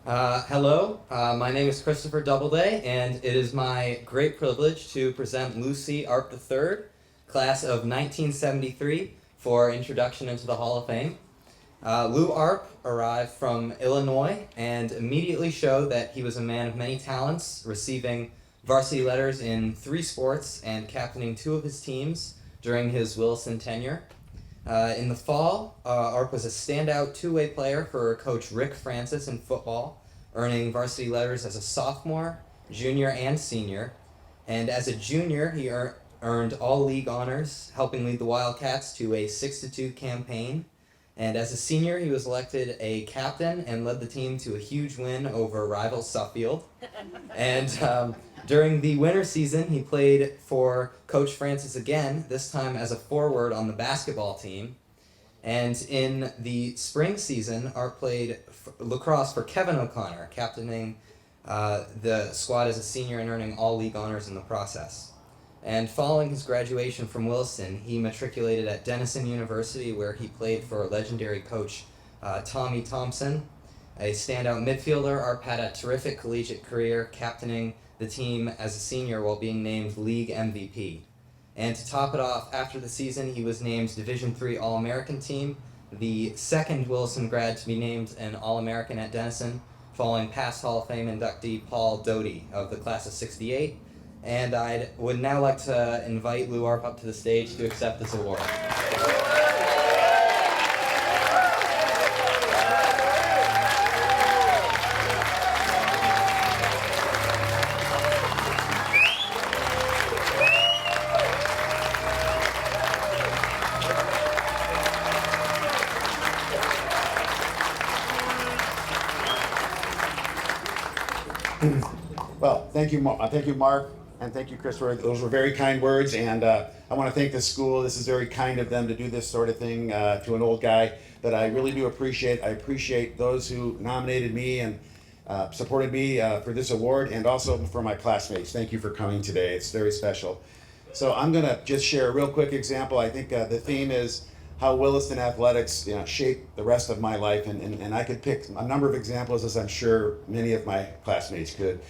Hello, my name is Christopher Doubleday, and it is my great privilege to present Lucy Arp III, class of 1973, for introduction into the Hall of Fame. Lou Arp arrived from Illinois and immediately showed that he was a man of many talents, receiving varsity letters in 3 sports and captaining 2 of his teams during his Williston tenure. In the fall, Arp was a standout two-way player for Coach Rick Francis in football, earning varsity letters as a sophomore, junior, and senior. And as a junior, he earned all-league honors, helping lead the Wildcats to a 6-2 campaign. And as a senior, he was elected a captain and led the team to a huge win over rival Suffield. And during the winter season, he played for Coach Francis again, this time as a forward on the basketball team. And in the spring season, Art played lacrosse for Kevin O'Connor, captaining the squad as a senior and earning all league honors in the process. And following his graduation from Williston, he matriculated at Denison University, where he played for legendary coach Tommy Thompson. A standout midfielder, Arp had a terrific collegiate career, captaining the team as a senior while being named league MVP. And to top it off, after the season, he was named Division III All-American team, the second Williston grad to be named an All-American at Denison, following past Hall of Fame inductee Paul Doty of the class of '68. And I would now like to invite Lou Arp up to the stage to accept this award. Well, thank you, Mark, and thank you, Christopher. Those were very kind words, and I want to thank the school. This is very kind of them to do this sort of thing to an old guy that I really do appreciate. I appreciate those who nominated me and supported me for this award, and also for my classmates. Thank you for coming today. It's very special. So I'm going to just share a real quick example. I think the theme is how Williston athletics shaped the rest of my life, and I could pick a number of examples, as I'm sure many of my classmates could.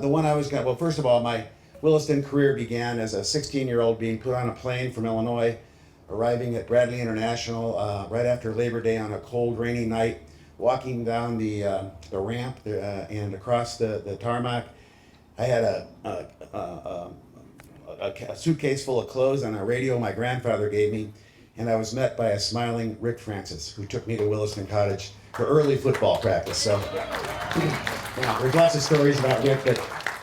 The one I was going to, well, first of all, my Williston career began as a 16-year-old being put on a plane from Illinois, arriving at Bradley International right after Labor Day on a cold, rainy night, walking down the ramp and across the tarmac. I had a suitcase full of clothes and a radio my grandfather gave me, and I was met by a smiling Rick Francis, who took me to Williston Cottage for early football practice. So there's lots of stories about Rick, but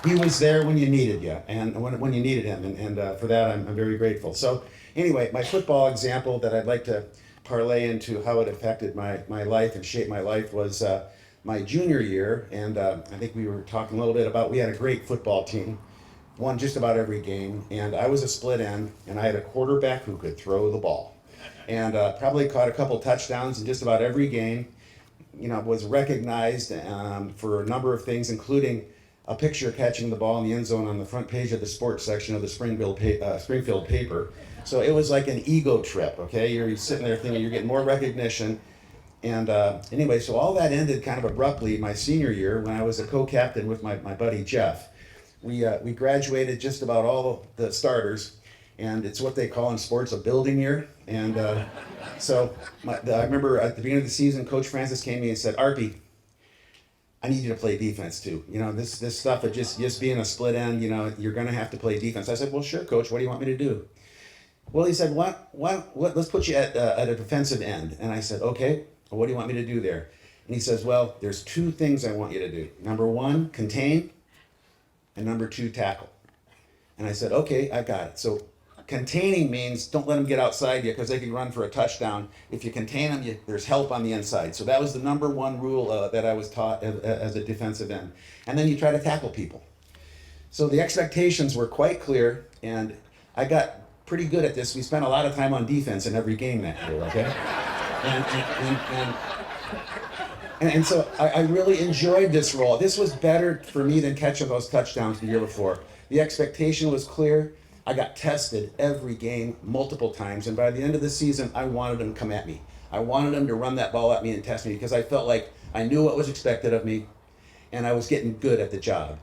he was there when you needed you, and when you needed him, and for that I'm very grateful. So anyway, my football example that I'd like to parlay into how it affected my life and shaped my life was my junior year, and I think we were talking a little bit about, we had a great football team, won just about every game, and I was a split end, and I had a quarterback who could throw the ball, and probably caught a couple touchdowns in just about every game. Was recognized for a number of things, including a picture catching the ball in the end zone on the front page of the sports section of the Springfield paper. So it was like an ego trip, okay? You're sitting there thinking you're getting more recognition. And anyway, so all that ended kind of abruptly my senior year when I was a co-captain with my buddy Jeff. We graduated just about all the starters, and it's what they call in sports a building year. And so I remember at the beginning of the season, Coach Francis came to me and said, "Arpy, I need you to play defense too. This stuff of just being a split end, you're going to have to play defense." I said, "Well, sure, Coach. What do you want me to do?" Well, he said, "What? Let's put you at a defensive end." And I said, "Okay. Well, what do you want me to do there?" And he says, "Well, there's 2 things I want you to do. Number 1, contain, and number 2, tackle." And I said, "Okay, I got it." So containing means don't let them get outside you because they can run for a touchdown. If you contain them, there's help on the inside. So that was the number 1 rule that I was taught as a defensive end. And then you try to tackle people. So the expectations were quite clear, and I got pretty good at this. We spent a lot of time on defense in every game that year, okay? And so I really enjoyed this role. This was better for me than catching those touchdowns the year before. The expectation was clear. I got tested every game multiple times, and by the end of the season, I wanted them to come at me. I wanted them to run that ball at me and test me because I felt like I knew what was expected of me. and I was getting good at the job.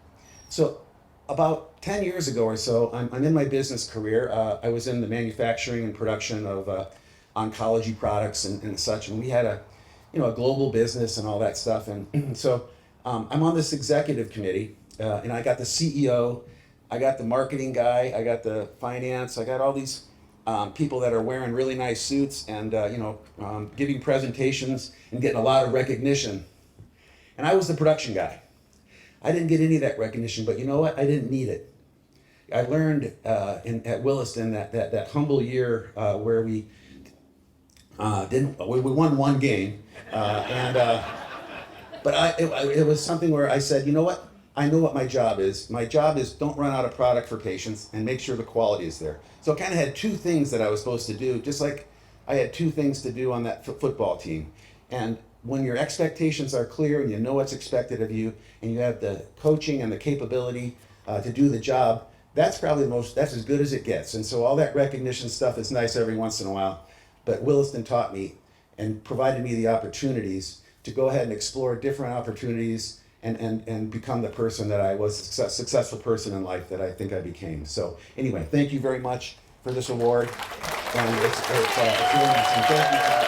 So about 10 years ago or so, I'm in my business career. I was in the manufacturing and production of oncology products and such, and we had a global business and all that stuff. And so I'm on this executive committee, and I got the CEO, I got the marketing guy, I got the finance, I got all these people that are wearing really nice suits and giving presentations and getting a lot of recognition. And I was the production guy. I didn't get any of that recognition, but you know what? I didn't need it. I learned at Williston that humble year where we we won one game, but it was something where I said, you know what? I know what my job is. My job is don't run out of product for patients and make sure the quality is there. So I kind of had two things that I was supposed to do, just like I had two things to do on that football team. And when your expectations are clear and you know what's expected of you and you have the coaching and the capability to do the job, that's probably that's as good as it gets. And so all that recognition stuff is nice every once in a while. But Williston taught me and provided me the opportunities to go ahead and explore different opportunities and become the person that I was, a successful person in life that I think I became. So anyway, thank you very much for this award. And it's really nice. And thank you.